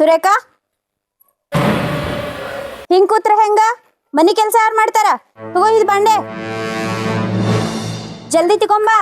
ಸುರೇಖಾ ಹಿಂಗ್ ಕೂತ್ರ ಹೆಂಗ ಮನಿ ಕೆಲಸ ಯಾರು ಮಾಡ್ತಾರ ತಗೋ ಇದು ಬಾಂಡೆ ಜಲ್ದಿ ತಗೊಂಬಾ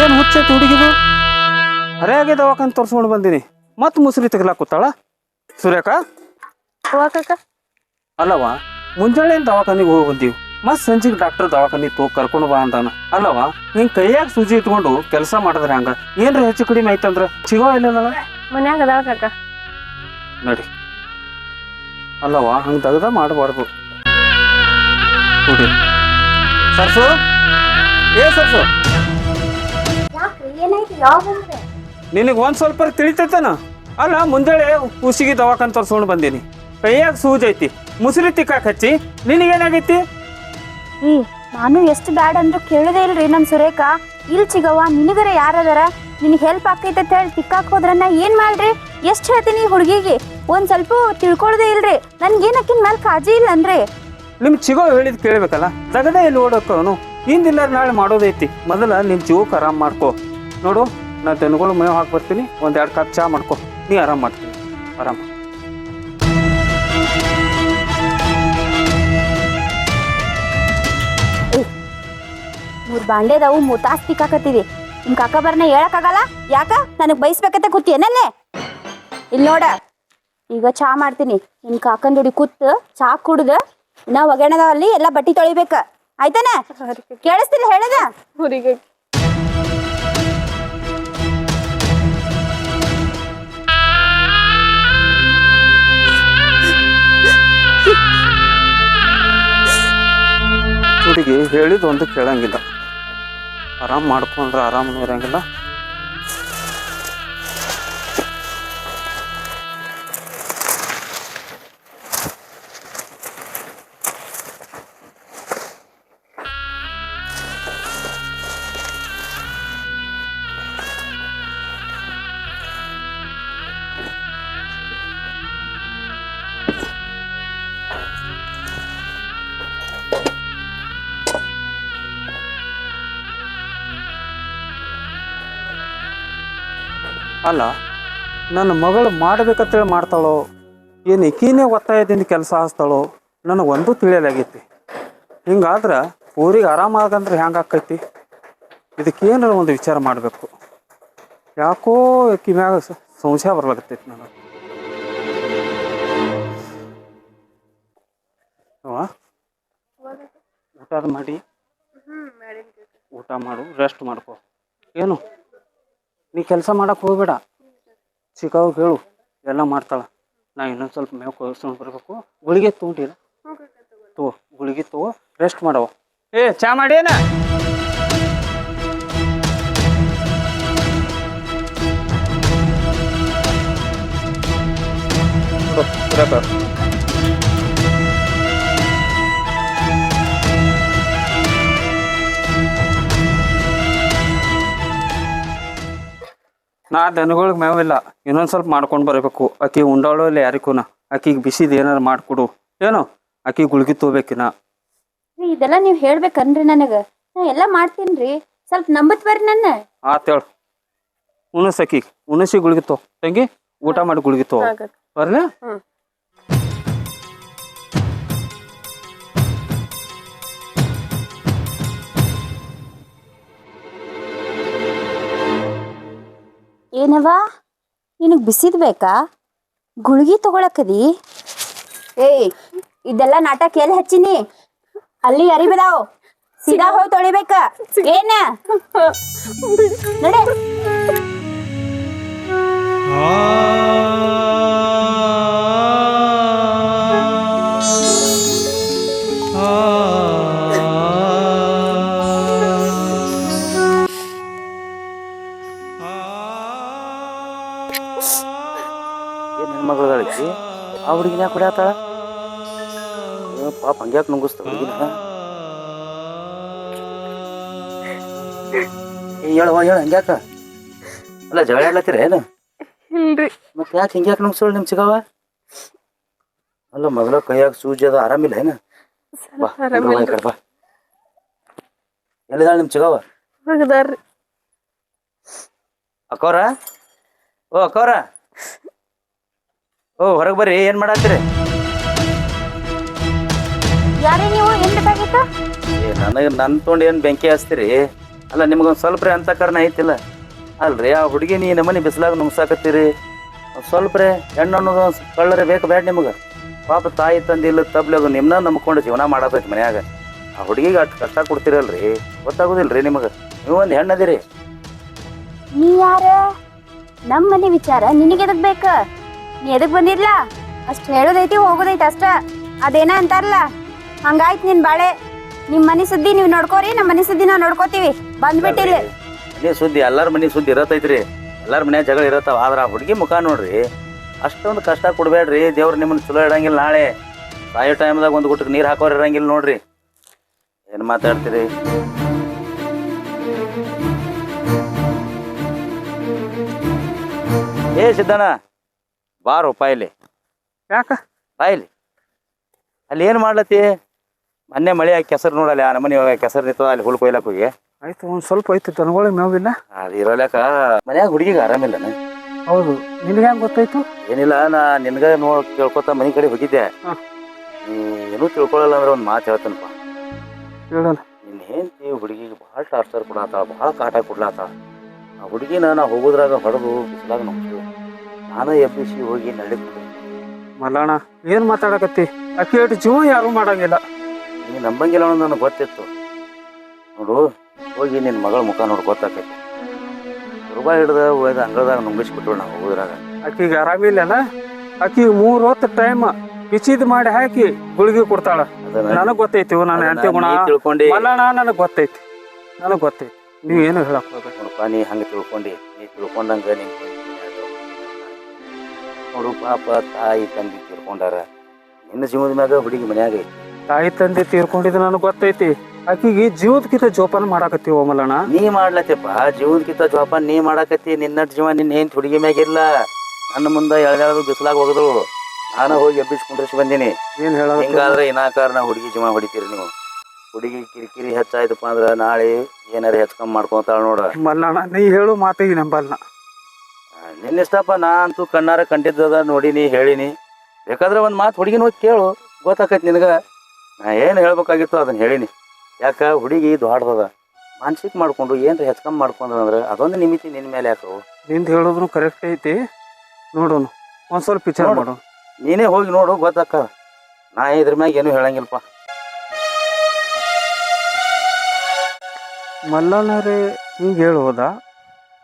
ಏನು ಹುಚ್ಚೈತಿ ಹುಡುಗಿದು ಹರಿಯಾಗಿ ದವಾಖಾನೆ ತೋರಿಸ್ಕೊಂಡು ಬಂದೀನಿ ಮತ್ತೆ ಮುಸುರಿ ತೆಗಲಾಕುತ್ತಾಳ ಸುರೇಖಾ ಅಲ್ಲವಾ ಮುಂಜಾನೆ ದವಾಖಾನಿಗೆ ಹೋಗಿ ಬಂದೀವಿ ಮತ್ತೆ ಸಂಜೆಗೆ ಡಾಕ್ಟರ್ ದವಾಖಾನಿಗೆ ಕರ್ಕೊಂಡು ಬಾ ಅಂತಾನ ಅಲ್ಲವಾ ಹಿಂಗೆ ಕೈಯಾಗ ಸೂಜಿ ಇಟ್ಕೊಂಡು ಕೆಲಸ ಮಾಡಿದ್ರೆ ಹಂಗ ಏನ್ರ ಹೆಚ್ಚು ಕಡಿಮೆ ಐತಂದ್ರ ಸಿಗೋ ಇಲ್ಲ ಮನ್ಯಾಗ ಅದಾಳ ಕಾಕ ನಡಿ ಅಲ್ಲವಾ ಹಂಗೆ ತೆಗ್ದ ಮಾಡಬಾರ್ದು ಸರ್ಸು ಏ ಸರ್ಸು ನಿನಗೆ ಒಂದ್ ಸ್ವಲ್ಪ ತಿಳಿತೈತನ ಅಲ್ಲ ಮುಂಜಾನೆ ಕೂಸಿಗೆ ದವಾಖಾನೆ ತೋರ್ಸ್ಕೊಂಡು ಬಂದೀನಿ ಕೈಯಾಗ ಸೂಜ್ ಐತಿ ಮುಸುರಿ ತಿಕ್ಕಾಕ್ ಹಚ್ಚಿ ನಿನಗೇನಾಗೈತಿ ನಾನು ಎಷ್ಟು ಬ್ಯಾಡ್ ಅಂದ್ರು ಕೇಳದೇ ಇಲ್ರಿ ನಮ್ ಸುರೇಖಾ ಇಲ್ ಚಿಗವ್ವ ನಿನಗರ ಯಾರದಾರ ನಿನಗೆ ಹೆಲ್ಪ್ ಆಕೈತೆ ಅಂತ ಹೇಳಿ ತಿಕ್ಕಾಕ್ ಹೋದ್ರನ್ನ ಏನ್ ಮಾಡ್ರಿ ಎಷ್ಟ್ ಹೇಳ್ತೀನಿ ಹುಡುಗಿಗೆ ಒಂದ್ ಸ್ವಲ್ಪ ತಿಳ್ಕೊಳ್ದೇ ಇಲ್ರಿ ನನ್ಗೇನ್ ಅಕ್ಕಿನ ಮೇಲೆ ಕಾಜಿ ಇಲ್ಲ ಅನ್ರಿ ನಿಮ್ ಚಿಗೋ ಹೇಳಿದ್ ಕೇಳ್ಬೇಕಲ್ಲ ತಗದೇ ಇಲ್ಲಿ ಓಡೋಕವನು ಹಿಂದಿಲ್ಲ ನಾಳೆ ಮಾಡೋದೈತಿ ಮೊದಲ ನಿಮ್ ಜೀವಕ್ಕೆ ಆರಾಮ್ ಮಾಡ್ಕೋ ನೋಡು ನಾ ದನಗಳು ಮೇವು ಹಾಕಿ ಬರ್ತೀನಿ ಒಂದೆರಡು ಕಪ್ ಚಾ ಮಾಡ್ಕೊ ನೀ ಆರಾಮ್ ಮಾಡ್ತೀನಿ ಆರಾಮ ಮೂರ್ ಬಾಂಡೆದವು ಮೂತಾಸ್ ತಿಕ್ಕಾಕತ್ತಿದಿ ನಿಮ್ ಕಾಕ ಬರ್ನ ಹೇಳಕ್ಕಾಗಲ್ಲ ಯಾಕ ನನಗ್ ಬಯಸ್ಬೇಕಂತ ಕೂತಿಯನಲ್ಲೇ ಇಲ್ಲಿ ನೋಡ ಈಗ ಚಾ ಮಾಡ್ತೀನಿ ನಿಮ್ ಕಾಕನ್ ಜೋಡಿ ಕೂತ್ ಚಾ ಕುಡ್ದ ಇನ್ನ ಒಗ್ಗರಣದಲ್ಲಿ ಎಲ್ಲ ಬಟ್ಟಿ ತೊಳಿಬೇಕ ಆಯ್ತಾನ ಕೇಳಿಸ್ತಿಲ್ಲ ಹೇಳದ ಹುರಿಗೆ ಹುಡುಗಿ ಹೇಳಿದ ಒಂದು ಕೇಳಂಗಿಲ್ಲ ಆರಾಮ್ ಮಾಡ್ಕೊಂಡ್ರೆ ಆರಾಮನೂ ಇರಂಗಿಲ್ಲ ಅಲ್ಲ ನನ್ನ ಮಗಳು ಮಾಡ್ಬೇಕಂತೇಳಿ ಮಾಡ್ತಾಳೋ ಏನು ಈಕಿನೇ ಒತ್ತಾಯದಿಂದ ಕೆಲಸ ಹಚ್ತಾಳೋ ನನಗೆ ಒಂದು ತಿಳಿಯಲಾಗೈತಿ ಹಿಂಗಾದ್ರೆ ಊರಿಗೆ ಆರಾಮಾಗಂದ್ರೆ ಹೆಂಗೆ ಆಕೈತಿ ಇದಕ್ಕೇನಾರ ಒಂದು ವಿಚಾರ ಮಾಡಬೇಕು ಯಾಕೋ ಈಕಿ ಮ್ಯಾಗ ಸಂಶಯ ಬರ್ಲಾಗತ್ತೈತಿ ನನಗೆ ಊಟ ಮಾಡಿ ಊಟ ಮಾಡು ರೆಸ್ಟ್ ಮಾಡ್ಕೊ ಏನು ನೀ ಕೆಲಸ ಮಾಡಕ್ಕೆ ಹೋಗ್ಬೇಡ ಚಿಕ್ಕವ್ ಹೇಳು ಎಲ್ಲ ಮಾಡ್ತಾಳ ನಾ ಇನ್ನೊಂದು ಸ್ವಲ್ಪ ಮೇವು ಕೊಡ್ಸ್ಕೊಂಡು ಬರಬೇಕು ಗುಳಿಗೆ ತೊಗೊಂಡಿಲ್ಲ ಗುಳಿಗೆ ತಗೋ ರೆಸ್ಟ್ ಮಾಡವ ಏ ಚಾ ಮಾಡೇನ ನಾ ದನಗಳಿಗೆ ಮೇವಿಲ್ಲ ಇನ್ನೊಂದು ಸ್ವಲ್ಪ ಮಾಡ್ಕೊಂಡು ಬರಬೇಕು ಆಕಿ ಉಂಡಾಳೋ ಇಲ್ಲ ಯಾರಿಗೂನ ಆಕಿಗೆ ಬಿಸಿದು ಏನಾರು ಮಾಡಿಕೊಡು ಏನೋ ಆಕಿ ಗುಳ್ಗಿ ತಗೋಬೇಕಿನ ಇದೆಲ್ಲ ನೀವ್ ಹೇಳ್ಬೇಕನ್ರಿ ನನಗ ನಾ ಎಲ್ಲಾ ಮಾಡ್ತೀನ್ರಿ ಸ್ವಲ್ಪ ನಂಬತ್ ಬರ್ರಿ ನನ್ನ ಆತೇಳು ಉಣಸಕಿ ಉಣಸಿ ಗುಳ್ಗಿ ತಗೋ ತಂಗಿ ಊಟ ಮಾಡಿ ಗುಳ್ಗಿ ತಗೋ ಬರ್ಲ ಏನವಾ ನಿನಗ್ ಬಿಸಿದ್ ಬೇಕಾ ಗುಳ್ಗಿ ತಗೊಳಕದಿ ಏಯ್ ಇದೆಲ್ಲ ನಾಟಕ ಎಲ್ಲಿ ಹಚ್ಚಿನಿ ಅಲ್ಲಿ ಅರಿಬಿದಾವ್ ಸೀದಾ ಹೋಗಿ ತೊಳಿಬೇಕ ಏನ ನಡೆ ಏನು ಹೆಣ್ಮಗಳದಾಳಿಕಿ ಆ ಹುಡುಗಿನ ಯಾಕೆ ಹೊಡ್ಯಾತಾಳ ಪಾಪ ಹಂಗ್ಯಾಕೆ ನುಂಗಿಸ್ತ ಹುಡುಗಿನ ಹೇಳ ಹಂಗ್ಯಾಕ ಅಲ್ಲ ಜಗಳ ಆಡ್ಲತ್ತೀರ ಏನು ಇಲ್ರಿ ಮತ್ತೆ ಯಾಕೆ ಹಿಂಗ್ಯಾಕೆ ನುಂಗ್ಸೋಳು ನಿಮ್ಮ ಚಿಗವ ಅಲ್ಲ ಮೊದಲ ಕೈಯಾಗ ಸೂಜಿ ಅದ ಆರಾಮಿಲ್ಲ ಏನು ಬಾ ಆರಾಮಿಲ್ಲ. ಕಡೆ ಬಾ ಎಲ್ಲಿದಾಳ ನಿಮ್ಮ ಚಿಗವ ಹೋಗದಾರ್ರಿ ಅಕ್ಕವ್ರ ಓ ಅಕ್ಕವ್ರ ಓ ಹೊರಗೆ ಬರ್ರಿ ಏನು ಮಾಡತ್ತೀರಿ ಯಾರೇ ನೀವು ಏನ್ ಬೇಕಾಗಿತ್ತು? ನನಗೆ ನನ್ನ ತೊಗೊಂಡು ಏನು ಬೆಂಕಿ ಹಚ್ತೀರಿ ಅಲ್ಲ ನಿಮ್ಗೊಂದು ಸ್ವಲ್ಪ ರೀ ಅಂತಕರಣ ಐತಿಲ್ಲ ಅಲ್ರಿ ಆ ಹುಡುಗಿ ನೀ ನಮ್ಮನೆ ಬಿಸಿಲಾಗ ನುಗ್ಸಾಕತ್ತೀರಿ ಸ್ವಲ್ಪ ರೀ ಹೆಣ್ಣು ಅನ್ನೋದು ಕಳ್ಳರೆ ಬೇಕು ಬೇಡ ನಿಮಗೆ ಪಾಪ ತಾಯಿ ತಂದಿಲ್ಲ ತಬ್ಲಾಗ ನಿಮ್ಮನ್ನ ನಂಬ್ಕೊಂಡು ಜೀವನ ಮಾಡತೈತಿ ಮನ್ಯಾಗ ಆ ಹುಡುಗಿಗೆ ಅಷ್ಟು ಕಷ್ಟ ಕೊಡ್ತೀರಲ್ರಿ ಗೊತ್ತಾಗೋದಿಲ್ಲ ರೀ ನಿಮಗೆ ನೀವು ಒಂದು ಹೆಣ್ಣು ಅದಿರಿ ನೀ ಯಾರ? ನಮ್ಮ ಮನೆ ವಿಚಾರ ನಿನಗೆ ಎದಕ್ ಬೇಕ? ನೀ ಎದಕ್ ಬಂದಿರ್ಲ? ಅಷ್ಟ್ ಹೇಳೋದೈತಿ ಹೋಗೋದೈತಿ ಅಷ್ಟ. ಅದೇನ ಅಂತಾರಲ್ಲ ಹಂಗಾಯ್ತು ನಿನ್ ಬಾಳೆ. ನಿಮ್ ಮನೆ ಸುದ್ದಿ ನೀವ್ ನೋಡ್ಕೋರಿ, ನಮ್ಮ ಮನೆ ಸುದ್ದಿ ನಾವ್ ನೋಡ್ಕೋತೀವಿ. ಬಂದ್ಬಿಟ್ಟಿಲ್ಲ ಮನೆ ಸುದ್ದಿ ಎಲ್ಲಾರ ಮನೆ ಸುದ್ದಿ ಇರತೈತ್ರಿ ಎಲ್ಲಾರ ಮನ್ಯಾಗ ಜಗಳ ಇರತ್ತಾವ ಆದ್ರ ಆ ಹುಡುಗಿ ಮುಖ ನೋಡ್ರಿ ಅಷ್ಟೊಂದು ಕಷ್ಟ ಕೊಡ್ಬೇಡ್ರಿ ದೇವ್ರು ನಿಮ್ಮನ್ನ ಚಲೋ ಇಡಂಗಿಲ್ಲ ನಾಳೆ ಸಾಯೋ ಟೈಮ್ದಾಗ ಒಂದು ಗುಟ್ಟಕ್ಕೆ ನೀರು ಹಾಕೋರು ಇರಂಗಿಲ್ಲ ನೋಡ್ರಿ ಏನು ಮಾತಾಡ್ತೀರಿ ಏ ಸಿದ್ದಣ್ಣ ಬಾರೋ ಪಾಯಿಲಿ ಯಾಕ ಪಾಯಿಲಿ ಅಲ್ಲಿ ಏನು ಮಾಡ್ಲತ್ತಿ ಮೊನ್ನೆ ಮಳೆ ಆಗಿ ಕೆಸರು ನೋಡಲ್ಲ ಆ ನಮ್ಮನೆ ಕೆಸರು ನಿಂತದ ಅಲ್ಲಿ ಹುಲ್ ಕೊಯ್ಲಕ್ಕೆ ಹೋಗಿ ಆಯ್ತು ಒಂದು ಸ್ವಲ್ಪ ಐತಿ ದನಗಳಿಗೆ ಮೇವಿಲ್ಲ. ಅದು ಇರೋಲ್ಯಾಕ ಮನ್ಯಾಗ ಹುಡುಗಿಗೆ ಆರಾಮಿಲ್ಲನ ಹೌದು, ನಿನಗೆ ಹೆಂಗೆ ಗೊತ್ತಾಯ್ತು? ಏನಿಲ್ಲ ನಾ ನಿನ್ಗ ಕೇಳ್ಕೊತ ಮನೆ ಕಡೆ ಹೋಗಿದ್ದೆ ಹಾಂ. ನೀ ಏನೂ ತಿಳ್ಕೊಳ್ಳಲ್ಲ ಅಂದ್ರೆ ಒಂದು ಮಾತು ಹೇಳ್ತೇನಪ್ಪ ಹೇಳೋಣ. ನಿನ್ನ ಹೆಂಡತಿ ಹುಡುಗಿಗೆ ಭಾಳ ಟಾರ್ಚರ್ ಕೊಡತ್ತಾಳ ಭಾಳ ಕಾಟ ಕೊಡ್ಲಾತ್ತಾಳ ಆ ಹುಡುಗಿನ ನಾ ಹೋಗೋದ್ರಾಗ ಹೊಡೆದು ಬಿಸಿಲಾಗ ನೋಡ್ತೀವಿ ನಾನು ಎಬ್ಬಿಸಿ ಹೋಗಿ ನಳ್ಳಿಕೊಂಡು ಮಲ್ಲಣ್ಣ ಏನು ಮಾತಾಡಕತ್ತಿ? ಅಕ್ಕಿ ಅಷ್ಟು ಜೀವ ಯಾರು ಮಾಡಂಗಿಲ್ಲ. ನೀ ನಂಬಂಗಿಲ್ಲ ಅನ್ನೋದು ನನಗೆ ಗೊತ್ತಿತ್ತು ನೋಡು ಹೋಗಿ ನಿನ್ನ ಮಗಳ ಮುಖ ನೋಡಿ ಗೊತ್ತಾಕೈತಿ ರೂಪಾಯಿ ಹಿಡ್ದ ಹೋಯ್ದು ಅಂಗಳದಾಗ ನುಂಗಿಸ್ಬಿಟ್ರು ನಾವು ಹೋಗೋದ್ರಾಗ ಅಕ್ಕಿಗೆ ಆರಾಮಿಲ್ಲನ? ಅಕ್ಕಿಗೆ 3 ಹೊತ್ತು ಟೈಮ್ ಕಿಚಿದ್ ಮಾಡಿ ಹಾಕಿ ಗುಳಿಗೆ ಕೊಡ್ತಾಳ. ನನಗ್ ಗೊತ್ತೈತಿ ನಾನು ಹೆಂಡತಿ ಗುಣ. ತಿಳ್ಕೊಂಡು ಮಲ್ಲಣ್ಣ ನನಗ್ ಗೊತ್ತೈತಿ, ನನಗ್ ಗೊತ್ತೈತಿ. ನೀವ್ ಏನು ಹೇಳಕ್ ಹೋಗ್ಬೇಡ. ನೋಡಪ್ಪ ನೀ ಹಂಗೆ ತಿಳ್ಕೊಂಡು ನೀ ತಿಳ್ಕೊಂಡಂಗೆ ನೀನು ನೋಡು ಪಾಪ ತಾಯಿ ತಂದೆ ತಿಳ್ಕೊಂಡಾರ ನಿನ್ನ ಜೀವದ ಮ್ಯಾಗ ಹುಡುಗಿ ಮನ್ಯಾಗ ಐತಿ ತಾಯಿ ತಂದೆ ತೀರ್ಕೊಂಡಿದ್ದು ನನಗ್ ಗೊತ್ತೈತಿ. ಆಕಿಗೆ ಜೀವದಕ್ಕಿಂತ ಜೋಪಾನ ಮಾಡಾಕತ್ತೀವ ಮಲ್ಲಣ್ಣ. ನೀ ಮಾಡ್ಲತ್ತಪ್ಪ ಜೀವನಕ್ಕಿಂತ ಜೋಪಾನ ನೀ ಮಾಡಾಕತ್ತಿ ನಿನ್ನ ಜೀವ ನಿನ್ನ ಏನ್ ಹುಡುಗಿ ಮ್ಯಾಗ ಇಲ್ಲ ನನ್ನ ಮುಂದೆ ಎಳ್ದು ಬಿಸಿಲಾಗ ಹೋಗದ್ರು ನಾನು ಹೋಗಿ ಎಬ್ಬಿಸ್ಕೊಂಡ್ರಿಸಿ ಬಂದೀನಿ. ಏನ್ ಹೇಳ ಹಿಂಗಾದ್ರೆ ಇನ್ನಾಕಾರ ಹುಡುಗಿ ಜೀವ ಹೊಡಿತೀರಿ ನೀವು ಹುಡುಗಿ ಕಿರಿಕಿರಿ ಹೆಚ್ಚಾಯ್ತಪ್ಪ ಅಂದ್ರ ನಾಳೆ ಏನಾರ ಹೆಚ್ಚು ಮಾಡ್ಕೊಂತಾಳ ನೋಡ. ಮಲ್ಲಣ್ಣ ನೀ ಹೇಳು ಮಾತಿಗೆ ನಂಬಲ್ಲ. ನಿನ್ನ ಇಷ್ಟಪ್ಪ ನಾ ಅಂತೂ ಕಣ್ಣಾರ ಕಂಡಿದ್ದದ ನೋಡಿನಿ ಹೇಳಿನಿ ಬೇಕಾದ್ರೆ ಒಂದು ಮಾತು ಹುಡುಗಿನ ಹೋಗಿ ಕೇಳು ಗೊತ್ತಾಕೈತಿ ನಿನಗ ನಾ ಏನು ಹೇಳ್ಬೇಕಾಗಿತ್ತು ಅದನ್ನ ಹೇಳಿನಿ. ಯಾಕ ಹುಡುಗಿ ದೊಡ್ಡದ ಮಾನಸಿಕ ಮಾಡ್ಕೊಂಡು ಏನ್ರ ಹೆಚ್ಚು ಮಾಡ್ಕೊಂಡ್ರೆ ಅದೊಂದು ನಿಮಿತಿ ನಿನ್ನ ಮೇಲೆ ಯಾಕವು ನಿಂದ ಹೇಳೋದ್ರು ಕರೆಕ್ಟ್ ಐತಿ. ನೋಡೋಣ ಒಂದ್ ಸ್ವಲ್ಪ ವಿಚಾರ ಮಾಡೋಣ. ನೀನೇ ಹೋಗಿ ನೋಡು ಗೊತ್ತಾಕ ನಾ ಇದ್ರ ಮ್ಯಾಗ ಏನು ಹೇಳಂಗಿಲ್ಲಪ್ಪ. ಮಲ್ಲಣ್ಣರೇ ಹಿಂಗೆ ಹೇಳೋದ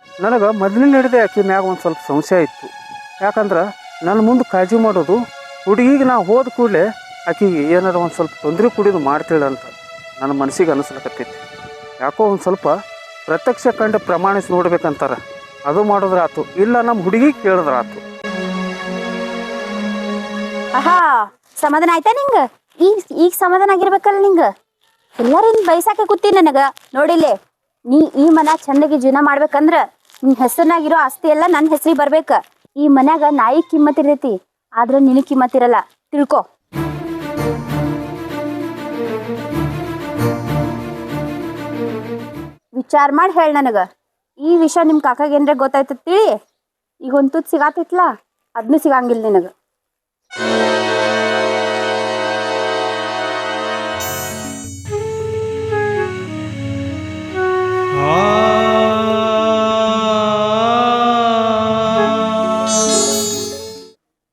ನನಗೆ ಮೊದಲಿನ ಹಿಡಿದೆ ಆಕಿ ಮ್ಯಾಗ ಒಂದು ಸ್ವಲ್ಪ ಸಂಶಯ ಇತ್ತು. ಯಾಕಂದ್ರೆ ನನ್ನ ಮುಂದೆ ಕಾಳಜಿ ಮಾಡೋದು ಹುಡುಗಿಗೆ ನಾ ಹೋದ ಕೂಡಲೇ ಆಕಿಗೆ ಏನಾರ ಒಂದು ಸ್ವಲ್ಪ ತೊಂದರೆ ಕುಡಿದು ಮಾಡ್ತೀಳಂತ ನನ್ನ ಮನಸ್ಸಿಗೆ ಅನಿಸ್ಲಕತ್ತೈತಿ. ಯಾಕೋ ಒಂದು ಸ್ವಲ್ಪ ಪ್ರತ್ಯಕ್ಷ ಕಂಡು ಪ್ರಮಾಣಿಸಿ ನೋಡ್ಬೇಕಂತಾರ ಅದು ಮಾಡೋದ್ರಾತು, ಇಲ್ಲ ನಮ್ಮ ಹುಡುಗಿ ಕೇಳಿದ್ರಾತು. ಆಹಾ ಸಮಾಧಾನ ಆಯ್ತಾ ನಿಂಗ? ಈಗ ಸಮಾಧಾನ ಆಗಿರ್ಬೇಕಲ್ಲ ನಿಂಗ. ಎಲ್ಲಾರು ಬೈಸಾಕೆ ಕೂತಿ ನನಗ ನೋಡಿಲ್ಲೇ ನೀ ಈ ಮನ ಚಂದಗಿ ಜೀವನ ಮಾಡ್ಬೇಕಂದ್ರ ನಿನ್ ಹೆಸರಿನಾಗಿರೋ ಆಸ್ತಿ ಎಲ್ಲ ನನ್ನ ಹೆಸರಿಗೆ ಬರ್ಬೇಕ. ಈ ಮನ್ಯಾಗ ನಾಯಿ ಕಿಮ್ಮತ್ ಇರ್ತೈತಿ ಆದ್ರ ನಿನಗ್ ಕಿಮ್ಮತ್ ಇರಲ್ಲ, ತಿಳ್ಕೊ. ವಿಚಾರ ಮಾಡಿ ಹೇಳ ನನಗ. ಈ ವಿಷಯ ನಿಮ್ ಕಾಕಾಗ ಏನ್ರ ಗೊತ್ತಾಯ್ತದ ತಿಳಿ. ಈಗ ಒಂದ್ ತುತ್ ಸಿಗಾತೈತ್ಲಾ ಅದನ್ನು ಸಿಗಂಗಿಲ್ಲ ನಿನಗ.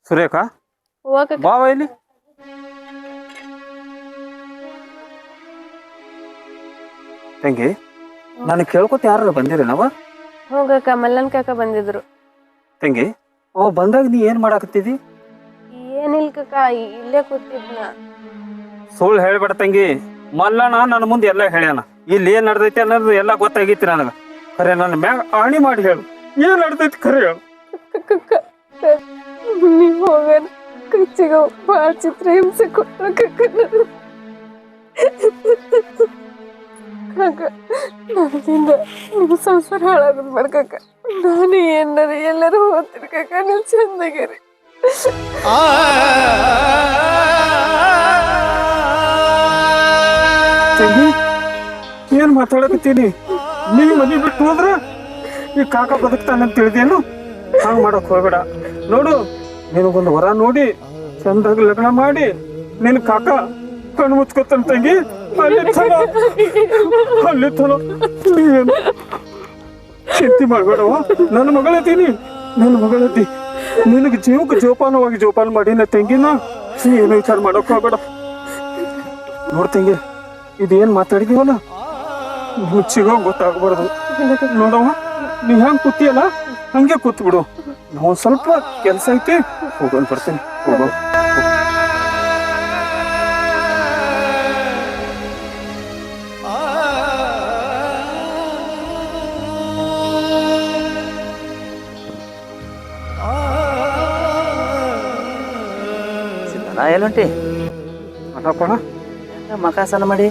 ಸುರೇಖ ಹೋಗಕ್ಕ ಬಾವ ಇಲ್ಲಿ. ತಂಗಿ ನನಗೆ ಕೇಳ್ಕೊತ ಯಾರು ಬಂದಿರಿ ನಾವ? ಹೋಗಕ್ಕ ಮಲ್ಲನ್ ಕಾಕ ಬಂದಿದ್ರು. ತಂಗಿ ಓ ಬಂದಾಗ ನೀ ಏನ್ ಮಾಡಾಕತ್ತಿದಿ? ಏನಿಲ್ ಕಾಕ ಇಲ್ಲೇ ಕೂತಿದ್ನ. ಸುಳ್ಳು ಹೇಳ್ಬೇಡ ತಂಗಿ. ಮಲ್ಲಣ್ಣ ನನ್ನ ಮುಂದೆ ಎಲ್ಲ ಹೇಳ್ಯಾನ. ಇಲ್ಲಿ ಏನ್ ನಡ್ದೈತಿ ಅನ್ನೋದು ಎಲ್ಲ ಗೊತ್ತಾಗೈತಿ ನನಗ. ಖರೆ ನನ್ನ ಮ್ಯಾಗ ಆಣಿ ಮಾಡಿ ಹೇಳು, ಏನ್ ನಡ್ದೈತಿ ಖರೆ ಹೇಳು. ನೀವ್ ಹೋಗೋಣ ಕಚ್ಚಿಗ ಭಾಳ ಚಿತ್ರ ಹಿಂಸೆ ಕೊಟ್ರ ಕಾಕ ನನಗಿಂದ ನಿಮ್ಮ ಸಂಸಾರ ಹಾಳಾಗೋದು ಬೇಡ ಕಾಕ. ನಾನು ಏನಾರ ಎಲ್ಲರೂ ಹೋಗ್ತೀನಿ ಕಾಕ, ನೀವು ಚಂದಾಗಿರಿ. ತಂಗಿ ಏನ್ ಮಾತಾಡಕತ್ತೀನಿ? ನೀ ಮನಿ ಬಿಟ್ಟು ಹೋದ್ರ ಈ ಕಾಕ ಬದುಕ್ತಾನಂತ ತಿಳಿದೇನು? ಹಂಗ ಮಾಡಕ್ ಹೋಗ್ಬೇಡ. ನೋಡು, ನಿನಗೊಂದು ವರ ನೋಡಿ ಚಂದಾಗ ಲಗ್ನ ಮಾಡಿ ನಿನ್ ಕಾಕ ಕಣ್ಣು ಮುಚ್ಕೊತಾನ ತಂಗಿ. ಅಲ್ಲಿ ನೀವೇನು ಚಿಂತೆ ಮಾಡ್ಬೇಡವ, ನನ್ನ ಮಗಳದೀನಿ, ನನ್ನ ಮಗಳದಿ. ನಿನಗೆ ಜೀವಕ್ಕೆ ಜೋಪಾನವಾಗಿ ಜೋಪಾನ ಮಾಡಿನ ತಂಗಿನ, ಏನು ವಿಚಾರ ಮಾಡಕ್ ಹೋಗ್ಬೇಡ. ನೋಡ್ ತಂಗಿ, ಇದೇನ್ ಮಾತಾಡಿದೀವಲ್ಲ ಮುಚ್ಚಿಗೋ ಗೊತ್ತಾಗ್ಬಾರ್ದು. ನೋಡವ, ನೀ ಹೆಂಗ್ ಕೂತಿಯಲ್ಲ ಹಂಗೆ ಕೂತ್ ಬಿಡು. ನಾವು ಸ್ವಲ್ಪ ಕೆಲಸ ಐತಿ, ಹೋಗೋಣ ಬರ್ತೀನಿ. ಹೋಗೋ. ನಾ ಎಲ್ಲುಂಟಿ ಮಲ್ಲಪ್ಪ, ಮಕಾಸನ ಮಾಡಿ.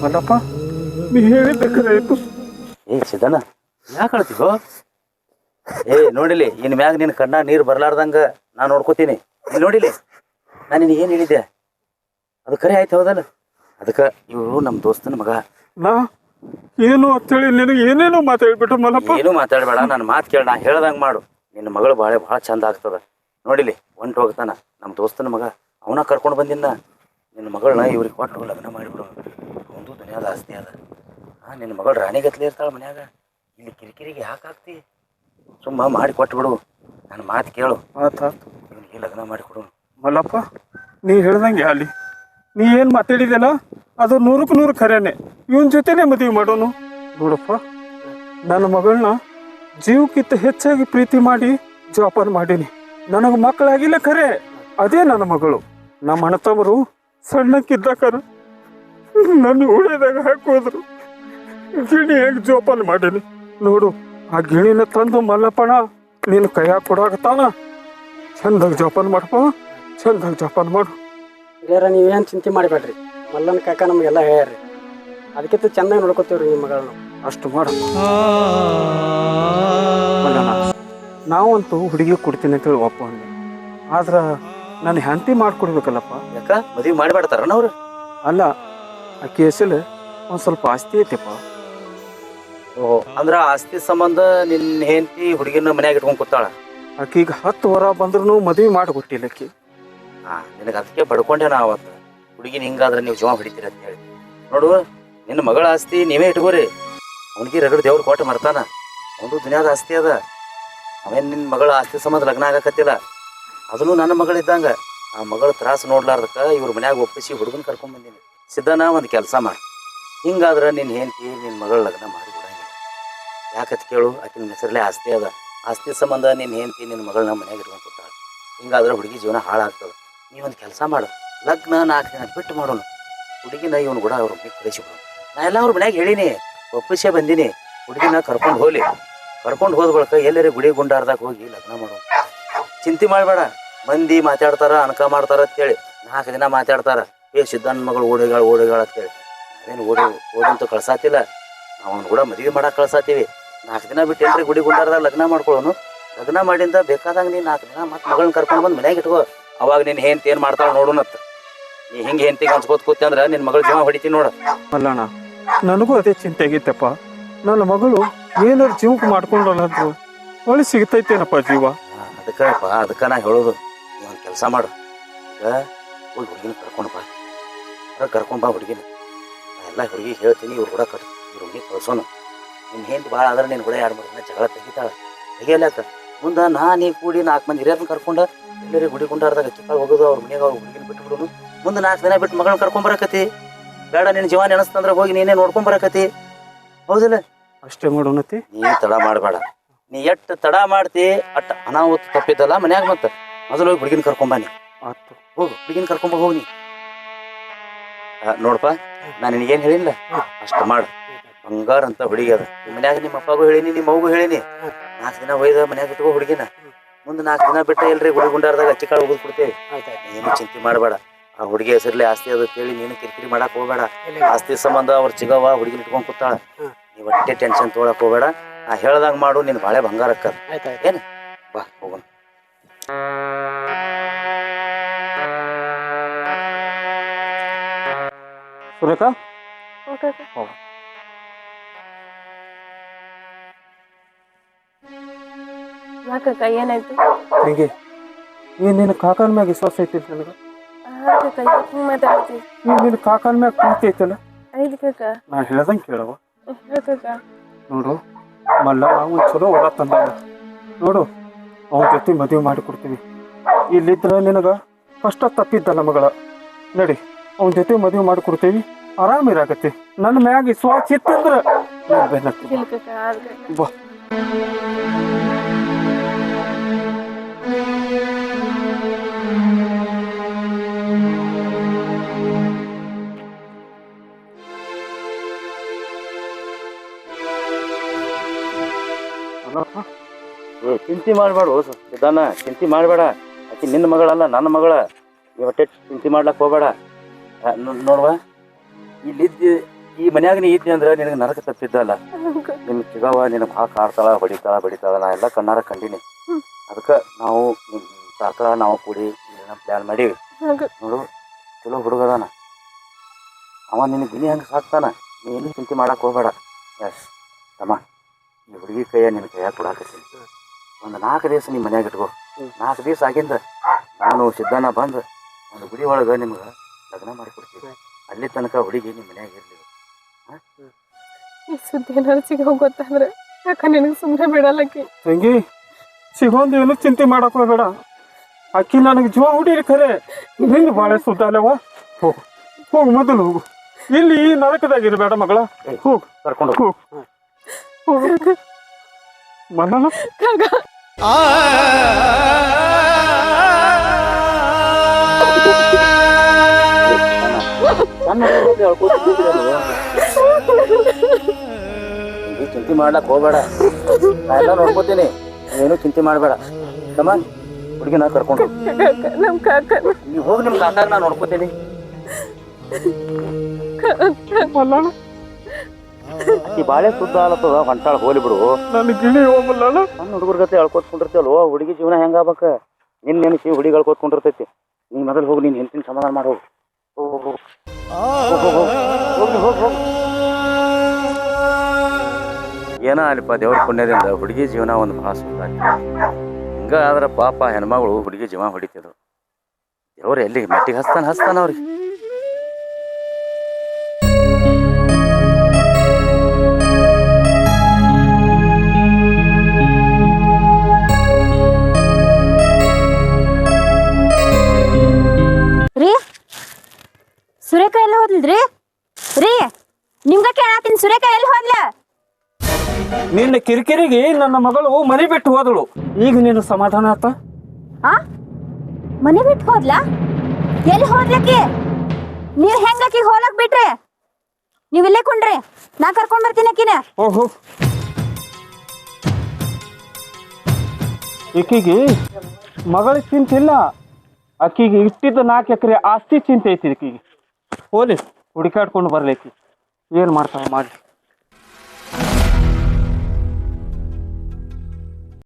ಮಲ್ಲಪ್ಪ, ನೀ ಹೇಳಿದ್ದ ಕರೆ ಆಯ್ತು. ಸಿದ್ದಣ್ಣ ಯಾಕೆ ಹೇಳ್ತೀವೋ? ನೋಡಿಲಿ, ಇನ್ ಮ್ಯಾಗ ನಿನ್ ಕಣ್ಣ ನೀರು ಬರ್ಲಾರ್ದಂಗ ನಾ ನೋಡ್ಕೋತೀನಿ. ನೋಡಿಲಿ, ನಾನು ನಿನಗೆ ಏನು ಹೇಳಿದ್ದೆ ಅದು ಕರೆ ಆಯ್ತು, ಹೌದಲ್ಲ? ಅದಕ್ಕೆ ಇವರು ನಮ್ಮ ದೋಸ್ತನ ಮಗ. ನಾ ಏನು ಅಂತೇಳಿ ನಿನಗೆ ಏನೇನೋ ಮಾತಾಡ್ಬಿಟ್ಟು ಮಲ್ಲಪ್ಪ. ಏನು ಮಾತಾಡಬೇಡ, ನನ್ನ ಮಾತು ಕೇಳ, ನಾ ಹೇಳ್ದಂಗೆ ಮಾಡು. ನಿನ್ನ ಮಗಳು ಭಾಳ ಚಂದ ಆಗ್ತದ. ನೋಡಿಲಿ, ಹೊಂಟು ಹೋಗ್ತಾನ ನಮ್ಮ ದೋಸ್ತನ ಮಗ, ಅವನ ಕರ್ಕೊಂಡು ಬಂದಿನ. ನಿನ್ನ ಮಗಳನ್ನ ಇವ್ರಿಗೆ ಕೊಟ್ಟು ಲಗ್ನ ಮಾಡಿಬಿಡು. ಒಂದು ದುನಿಯಾದ ಆಸ್ತಿ ಅದ. ನಿನ್ನ ಮಗಳು ರಾಣಿಗತ್ಲೆ ಇರ್ತಾಳೆ ಮನ್ಯಾಗ. ಇಲ್ಲಿ ಕಿರಿಕಿರಿಗೆ ಯಾಕೆ ಆಗ್ತಿ? ಸುಮ್ಮ ಮಾಡಿ ಕೊಟ್ಬಿಡು. ನನ್ನ ಮಾತು ಕೇಳು. ಆತಾತು, ಇವನಿಗೆ ಲಗ್ನ ಮಾಡಿಕೊಡು. ಮಲ್ಲಪ್ಪ, ನೀ ಹೇಳ್ದಂಗೆ ಅಲ್ಲಿ ನೀ ಏನು ಮಾತಾಡಿದೆಲ್ಲ ಅದು 100ಕ್ಕೆ 100 ಖರೇನೆ. ಇವನ್ ಜೊತೆನೆ ಮದುವೆ ಮಾಡೋನು. ನೋಡಪ್ಪ, ನನ್ನ ಮಗಳನ್ನ ಜೀವಕ್ಕಿಂತ ಹೆಚ್ಚಾಗಿ ಪ್ರೀತಿ ಮಾಡಿ ಜೋಪಾನ ಮಾಡೀನಿ. ನನಗೆ ಮಕ್ಕಳಾಗಿಲ್ಲ ಖರೆ, ಅದೇ ನನ್ನ ಮಗಳು. ನಮ್ಮ ಅಣ್ಣತಮ್ಮರು ಸಣ್ಣಕ್ಕಿದ್ದಕ್ಕಾರ ನನ್ನ ಉಳಿದಾಗ ಹಾಕೋದ್ರು. ಗಿಣಿ ಹೇಗೆ ಜೋಪಾನ ಮಾಡೀನಿ ನೋಡು. ಆ ಗಿಣಿನ ತಂದು ಮಲ್ಲಪ್ಪಣ ನೀನು ಕೈಯಾಗ ಕೊಡಾಕತ್ತಾನ. ಚಂದಾಗಿ ಜೋಪಾನ ಮಾಡಪ್ಪ, ಚಂದಾಗಿ ಜೋಪಾನ ಮಾಡು. ಹಿರಿಯರ ನೀವೇನು ಚಿಂತೆ ಮಾಡಬೇಡ್ರಿ, ಮಲ್ಲನ ಕಾಕ ನಮಗೆಲ್ಲ ಹೇಳ್ಯಾರ್ರಿ. ಅದಕ್ಕಿಂತ ಚೆನ್ನಾಗಿ ನೋಡ್ಕೋತೀವ್ರಿ ನಿಮ್ಮ ಮಗಳನ್ನ. ಅಷ್ಟು ಮಾಡ. ನಾವಂತೂ ಹುಡುಗಿ ಕೊಡ್ತೀನಿ ಅಂತೇಳಿ ಒಪ್ಪಂದೆ. ಆದ್ರ ನಾನು ಹೆಂಡತಿ ಮಾಡ್ಕೊಡ್ಬೇಕಲ್ಲಪ್ಪ. ಯಾಕ ಮದುವೆ ಮಾಡಿಬಿಡ್ತಾರಣ್ಣ ಅವ್ರು? ಅಲ್ಲ, ಆ ಕೇಸಲ್ಲಿ ಒಂದು ಸ್ವಲ್ಪ ಆಸ್ತಿ ಐತೆಪ್ಪ. ಓ, ಅಂದ್ರ ಆಸ್ತಿ ಸಂಬಂಧ ನಿನ್ನ ಹೆಂಡತಿ ಹುಡುಗಿನ ಮನ್ಯಾಗ ಇಟ್ಕೊಂಡ್ ಕೂತಾಳ. ಆಕಿಗೆ 10 ವರ ಬಂದ್ರೂ ಮದುವೆ ಮಾಡಿಕೊಟ್ಟಿಲ್ಲ ಆಕಿ. ನಿನಗೆ ಅದಕ್ಕೆ ಬಡ್ಕೊಂಡೆ ನಾ ಅವತ್ತು. ಹುಡುಗಿನ ಹಿಂಗಾದ್ರೆ ನೀವು ಜೀವ ಹಿಡಿತೀರ ಅಂತ ಹೇಳಿ. ನೋಡು, ನಿನ್ನ ಮಗಳ ಆಸ್ತಿ ನೀವೇ ಇಟ್ಕೋರಿ. ಅವನಿಗೆ ರಗಡ್ ದೇವ್ರು ಕೊಟ್ಟು ಮರ್ತಾನ. ಒಂದು ದುನಿಯಾದ ಆಸ್ತಿ ಅದ. ಅವೇನು ನಿನ್ನ ಮಗಳ ಆಸ್ತಿ ಸಂಬಂಧ ಲಗ್ನ ಆಗಕತ್ತಿಲ್ಲ. ಅದನ್ನು ನನ್ನ ಮಗಳಿದ್ದಂಗ. ಆ ಮಗಳ ತ್ರಾಸು ನೋಡ್ಲಾರ್ದಕ್ಕ ಇವ್ರ ಮನ್ಯಾಗ ಒಪ್ಪಿಸಿ ಹುಡುಗನ ಕರ್ಕೊಂಡ್ ಬಂದೀನಿ. ಸಿದ್ಧನ ಒಂದು ಕೆಲಸ ಮಾಡಿ, ಹಿಂಗಾದ್ರೆ ನಿನ್ನ ಹೆಂಡತಿ ನಿನ್ನ ಮಗಳ ಲಗ್ನ ಮಾಡಿ ಬಿಡಂಗಿಲ್ಲ. ಯಾಕತ್ ಕೇಳು, ಆಕಿನ ಹೆಸರಲ್ಲೇ ಆಸ್ತಿ ಅದ. ಆಸ್ತಿ ಸಂಬಂಧ ನಿನ್ನ ಹೆಂಡತಿ ನಿನ್ನ ಮಗಳನ್ನ ಮನ್ಯಾಗ ಇಟ್ಕೊಂಡು ಕೂತಾಳ. ಹಿಂಗಾದ್ರೆ ಹುಡುಗಿ ಜೀವನ ಹಾಳಾಗ್ತದೆ. ನೀವೊಂದು ಕೆಲಸ ಮಾಡು, ಲಗ್ನ 4 ದಿನ ಬಿಟ್ಟು ಮಾಡೋಣ. ಹುಡುಗಿನ ಇವನು ಕೂಡ ಅವ್ರ ಮನೆಗೆ ಕಳಿಸಿಬಿಡು. ನಾ ಎಲ್ಲ ಅವ್ರ ಮನ್ಯಾಗ ಹೇಳಿನಿ, ಒಪ್ಪಿಸೇ ಬಂದೀನಿ. ಹುಡುಗಿನ ಕರ್ಕೊಂಡು ಹೋಗ್ಲಿ. ಕರ್ಕೊಂಡು ಹೋದ ಬಳಿಕ ಎಲ್ಲರೂ ಗುಡಿ ಗುಂಡಾರ್ದಾಗ ಹೋಗಿ ಲಗ್ನ ಮಾಡೋಣ. ಚಿಂತೆ ಮಾಡಬೇಡ. ಮಂದಿ ಮಾತಾಡ್ತಾರ, ಅನ್ಕ ಮಾಡ್ತಾರ ಅಂತೇಳಿ 4 ದಿನ ಮಾತಾಡ್ತಾರ. ಸಿದ್ಧನ ಮಗಳು ಓಡಿಗಾಳ ಅಂತೇಳಿ ನಾವೇನು ಓಡಂತೂ ಕಳ್ಸಾತಿಲ್ಲ. ನಾವು ಅವ್ನು ಕೂಡ ಮದುವೆ ಮಾಡಕ್ಕೆ ಕಳ್ಸಾತೀವಿ. 4 ದಿನ ಬಿಟ್ಟು ಏನ್ರಿ ಗುಡಿ ಗುಂಡಾರ್ದಾಗ ಲಗ್ನ ಮಾಡ್ಕೊಳ್ಳೋನು. ಲಗ್ನ ಮಾಡಿಂದ ಬೇಕಾದಂಗ ನೀನು 4 ದಿನ ಮತ್ತೆ ಮಗಳನ್ನ ಕರ್ಕೊಂಡು ಬಂದು ಮನ್ಯಾಗ ಇಟ್ಕೋ. ಅವಾಗ ನಿನ್ನ ಹೆಂಡತಿ ಏನು ಮಾಡ್ತಾಳ ನೋಡೋಣತ್ತ. ನೀ ಹಿಂಗೆ ಹೆಂಡತಿಗೆ ಅನ್ಸ್ಕೋತ ಕೂತಿ ಅಂದ್ರೆ ನಿನ್ನ ಮಗಳ ಜೀವ ಹೊಡಿತೀನಿ ನೋಡು. ಅಲ್ಲಣ್ಣ, ನನಗೂ ಅದೇ ಚಿಂತೆ ಆಗಿತ್ತಪ್ಪ. ನನ್ನ ಮಗಳು ಏನಾರು ಜೀವಕ್ಕೆ ಮಾಡ್ಕೊಂಡಲ್ಲಂದ್ರು ಒಳ್ಳೆ ಸಿಗ್ತೈತೇನಪ್ಪ ಜೀವ. ಅದಕ್ಕೆ ನಾ ಹೇಳೋದು, ನೀ ಒಂದು ಕೆಲಸ ಮಾಡು. ಈಗ ಹೋಗಿ ಹುಡುಗಿನ ಕರ್ಕೊಂಡು ಬಾ. ಕರ್ಕೊಂಡು ಬಾ ಹುಡುಗಿನ. ನಾ ಎಲ್ಲ ಹುಡುಗಿಗೆ ಹೇಳ್ತೀನಿ, ಇವ್ರು ಕೂಡ ಇವ್ರ ಹುಡುಗಿ ಕಳ್ಸೋನು. ನಿನ್ನ ಹೆಂಡತಿ ಭಾಳ ಆದ್ರೆ ನೀನು ಕೂಡ 2-3 ದಿನ ಜಗಳ ತೆಗಿತಾಳ. ತೆಗಿಯಲ್ಲಾಕ ಮುಂದೆ ನೀ ಕೂಡಿ 4 ಮಂದಿ ಹಿರಿಯರನ್ನ ಕರ್ಕೊಂಡು ಎಲ್ಲರೂ ಗುಡಿ ಗುಂಡಾರ್ದಾಗ ಅಕ್ಕಿಕಾಳು ಹೋಗೋದು. ಅವ್ರ ಮನೆಯಾಗ ಅವ್ರ ಹುಡುಗಿನ ಬಿಟ್ಟು ಬಿಡೋನು. ಮುಂದೆ 4 ದಿನ ಬಿಟ್ಟು ಮಗಳನ್ನ ಕರ್ಕೊಂಬರಕತಿ. ಬೇಡ ನಿನ್ನ ಜೀವ ನೆನಸ್ತಂದ್ರೆ ಹೋಗಿ ನೀನೇ ನೋಡ್ಕೊಂಬರಕತಿ. ಹೌದಿಲ್ಲ? ಅಷ್ಟೇ ಮಾಡೋಣತಿ. ನೀ ತಡ ಮಾಡಬೇಡ. ನೀ ಎಷ್ಟು ತಡ ಮಾಡ್ತಿ ಅಟ್ಟ ಅನಾಹುತ ತಪ್ಪಿದ್ದಲ್ಲ ಮನ್ಯಾಗ. ಮತ್ತೆ ಮೊದಲು ಹೋಗಿ ಹುಡುಗಿನ ಕರ್ಕೊಂಬಾನಿ. ಆಯ್ತು, ಹೋಗು, ಹುಡುಗಿನ ಕರ್ಕೊಂಬ ಹೋಗಿ. ನೋಡಪ್ಪ, ನಾನು ನಿನಗೇನು ಹೇಳಿಲ್ಲ ಅಷ್ಟು ಮಾಡು. ಬಂಗಾರ ಅಂತ ಹುಡುಗಿ ಅದ ಮನ್ಯಾಗ ನಿಮ್ಮ ಅಪ್ಪಗೂ ಹೇಳಿನಿ ನಿಮ್ಮ ಅವ್ಗೂ ಹೇಳಿನಿ 4 ದಿನ ಒಯ್ದ ಮನ್ಯಾಗ ಇಟ್ಕೋ ಹುಡುಗಿನ ಮುಂದೆ 4 ದಿನ ಬಿಟ್ಟ ಎಲ್ರಿ ಗುಂಡಾರ್ದಾಗ ಅಕ್ಕಿ ಕಾಳು ಹೋಗಿ ಕೊಡ್ತೇವೆ ಏನು ಚಿಂತೆ ಮಾಡಬೇಡ ಆ ಹುಡುಗಿ ಹೆಸರ್ಲಿ ಆಸ್ತಿ ಅದ ಹೇಳಿ ನೀನು ಕಿರಿಕಿರಿ ಮಾಡಕ್ ಹೋಗ್ಬೇಡ ಆಸ್ತಿ ಸಂಬಂಧ ಅವ್ರ ಚಿಗವ ಹುಡುಗಿನ ಇಟ್ಕೊಂಡ್ ಕೂತಾಳ ನೀವ್ ಒಟ್ಟೆ ಟೆನ್ಷನ್ ತೊಗೊಳಕ್ ಹೋಗ್ಬೇಡ ನಾ ಹೇಳ್ದಂಗ ಮಾಡು ನಿನ್ ಬಾಳೆ ಬಂಗಾರ ಅಕ್ಕದ ಏನ್ ಬಾ ಹೋಗೋಣ ಸುರೇಖಾ ಯಾಕಕ್ಕ ಏನಾಯ್ತು ತಂಗಿ ನೀನ್ ನಿನ್ನ ಕಾಕನ ಮ್ಯಾಗ ವಿಶ್ವಾಸ ಐತಿ ನನಗೆ ಕಕ್ಕ ಯಾಕೆ ಹಿಂಗ್ ಮಾತಾಡ್ತಿ ನೀನ್ ನಿನ್ನ ಕಾಕನ ಮ್ಯಾಗ ಪ್ರೀತಿ ಐತಲ್ಲ ಐದು ಕಕ್ಕ ನಾ ಹೇಳ್ದಂಗೆ ಕೇಳವ ಹೇಳ್ಕಕ್ಕ ನೋಡು ಮಲ್ಲ ನಾವು ಚಲೋ ಹೊರ ತಂದಾವ ನೋಡು ಅವನ ಜೊತೆ ಮದುವೆ ಮಾಡಿ ಕೊಡ್ತೀವಿ ಇಲ್ಲಿದ್ರ ನಿನಗ ಕಷ್ಟ ತಪ್ಪಿದ್ದಲ್ಲ ಮಗಳ ನಡಿ ಅವನ ಜೊತೆ ಮದುವೆ ಮಾಡಿ ಕೊಡ್ತೀವಿ ಆರಾಮಿರಾಗತ್ತೆ ನನ್ನ ಮ್ಯಾಗ ವಿಶ್ವಾಸ ಇತ್ತಂದ್ರ ಇಲ್ಲ ಕಕ್ಕ ಆದ್ರೆ ಬಾ ಚಿಂತೆ ಮಾಡಬೇಡ ಸಿದ್ಧಾನ ಚಿಂತೆ ಮಾಡಬೇಡ ಆಕಿ ನಿನ್ನ ಮಗಳಲ್ಲ ನನ್ನ ಮಗಳ ನೀವು ಹೊಟ್ಟೆ ಚಿಂತೆ ಮಾಡ್ಲಕ್ ಹೋಗ್ಬೇಡ ನೋಡುವ ಇಲ್ಲಿದ್ದಿ ಈ ಮನ್ಯಾಗ ನೀ ಇದ್ದಿ ಅಂದ್ರೆ ನಿನಗೆ ನರಕ ತಪ್ಪಿದ್ದಲ್ಲ ನಿನ್ನ ಚಿಗವ ನಿನ್ನ ಭಾಳ ಕಾಡ್ತಾಳ ಬಡಿತಾಳ ನಾ ಎಲ್ಲ ಕಣ್ಣಾರ ಕಂಡೀನಿ ಅದಕ್ಕೆ ನಾವು ಕಾರ್ಕಳ ನಾವು ಕೂಡಿ ಪ್ಲ್ಯಾನ್ ಮಾಡೀವಿ ನೋಡು ಚಲೋ ಹುಡುಗದಾನ ಅವ ನಿನ್ನ ಗಿನಿ ಹಂಗೆ ಸಾಕ್ತಾನ ನೀನು ಚಿಂತೆ ಮಾಡಕ್ ಹೋಗ್ಬೇಡ ಎಸ್ ತಮ್ಮ ಈ ಹುಡುಗಿ ಕೈಯ ನಿನ್ನ ಕೈಯಾಗ ಕೊಡಾಕತ್ತೀನಿ ಒಂದು 4 ದಿವಸ ನಿಮ್ಮ ಮನ್ಯಾಗ ಇಟ್ಕೋ 4 ದಿವಸ ಆಗಿಂದ ನಾನು ಸಿದ್ಧಾನ ಬಂದು ಒಂದು ಗುಡಿ ಒಳಗೆ ನಿಮ್ಗೆ ಲಗ್ನ ಮಾಡಿಕೊಡ್ತೀವಿ ಅಲ್ಲಿ ತನಕ ಹುಡುಗಿ ನಿಮ್ಮ ಮನ್ಯಾಗ ಇರಲಿ ಈ ಸುದ್ದಿ ಏನಾದ್ರು ಸಿಗೋ ಗೊತ್ತಾದ್ರೆ ಯಾಕ ನಿನಗೆ ಸುಮ್ಮನೆ ಬಿಡಲ್ಲಕ್ಕಿ ತಂಗಿ ಸಿಗೋಂದು ಏನು ಚಿಂತೆ ಮಾಡಕ್ ಹೋಗ್ಬೇಡ ಅಕ್ಕಿ ನನಗೆ ಜೀವ ಹುಡೀರಿ ಖರೆ ನಿಂದು ಬಾಳೆ ಸುದ್ದ ಅಲ್ಲವ ಹೋಗು ಹೋಗು ಮೊದಲು ಹೋಗು ಇಲ್ಲಿ ಈ ನರಕದಾಗಿರ್ಬೇಡ ಮಗಳ ಹೋಗು ಕರ್ಕೊಂಡು ಹೋಗು ಹೋಗು ಮಲ್ಲ ಚಿಂತೆ ಮಾಡ್ಲಕ್ ಹೋಗ್ಬೇಡ ನಾ ಎಲ್ಲ ನೋಡ್ಕೋತೀನಿ ಏನು ಚಿಂತೆ ಮಾಡಬೇಡ ತಮ್ಮ ಹುಡುಗಿ ನಾ ಕರ್ಕೊಂಡು ನಮ್ ಕಾಕ ನೀವು ಹೋಗಿ ನಿಮ್ಮ ಕಾಕಾಗ ನಾ ನೋಡ್ಕೋತೀನಿ ಈ ಬಾಳೆ ಸುದ್ದ ಆಲತ್ತದ ಹೊಂಟಾಳ ಹೋಲಿ ಬಿಡು ನನ್ನ ಗಿಣಿ ಹೋಗಲ್ಲ ಸಣ್ಣ ಹುಡುಗರ ಗತೆ ಹೇಳ್ಕೊತ್ಕೊಂಡಿರ್ತೇವಲ್ವ ಹುಡುಗಿ ಜೀವನ ಹೆಂಗಾಗ್ಬೇಕ ನಿನ್ನ ನೆನೆಸಿ ಹುಡುಗಿ ಹೇಳ್ಕೊತ್ಕೊಂಡಿರ್ತೈತಿ ನೀನ್ ಮೊದಲು ಹೋಗಿ ನೀನು ಹೆಂಡತಿನ ಸಮಾಧಾನ ಮಾಡಿ ಹೋಗು ಹೋಗಿ ಏನ ಅಲ್ಲಿಪ್ಪ ದೇವ್ರ ಪುಣ್ಯದಿಂದ ಹುಡುಗಿ ಜೀವನ ಒಂದು ಭಾಳ ಸುತ್ತ ಹಿಂಗ ಆದ್ರ ಪಾಪ ಹೆಣ್ಮಗಳು ಹುಡುಗಿ ಜೀವ ಹೊಡಿತಿದ್ರು ದೇವ್ರು ಎಲ್ಲಿಗೆ ಮೆಟ್ಟಿಗೆ ಹಸ್ತಾನ ಅವ್ರಿಗೆ ಸುರೇಖಾ ಎಲ್ಲ ಹೋದ್ಲ್ರಿ ರೀ ನಿಮ್ಗ ಕೇಳಾತೀನಿ ಸುರೇಖಾ ಎಲ್ಲಿ ಹೋದ್ಲ ನಿನ್ನ ಕಿರಿಕಿರಿಗೆ ನನ್ನ ಮಗಳು ಮನೆ ಬಿಟ್ಟು ಹೋದಳು ಈಗ ನೀನು ಸಮಾಧಾನ ಆತ ಆ ಮನೆ ಬಿಟ್ಟು ಹೋದ್ಲಾ ಎಲ್ಲಿ ಹೋದ್ಲಕ್ಕಿ ನೀವ್ ಹೆಂಗಾಕಿ ಹೋಲಕ್ ಬಿಟ್ರೆ ನೀವ್ ಇಲ್ಲೇ ಕೊಂಡ್ರಿ ನಾ ಕರ್ಕೊಂಡ್ ಬರ್ತೀನಿ ಅಕ್ಕಿನ ಓಹೋ ಈಕಿಗೆ ಮಗಳ ಚಿಂತೆ ಇಲ್ಲ ಅಕ್ಕಿಗೆ ಇಟ್ಟಿದ್ದ 4 ಎಕರೆ ಆಸ್ತಿ ಚಿಂತೆ ಐತಿ ಈಕಿಗೆ ಹೋಲಿ ಹುಡುಕಾಡ್ಕೊಂಡು ಬರ್ಲಿಕ್ಕೆ ಏನ್ ಮಾಡ್ತಾವ ಮಾಡ್ಲಿ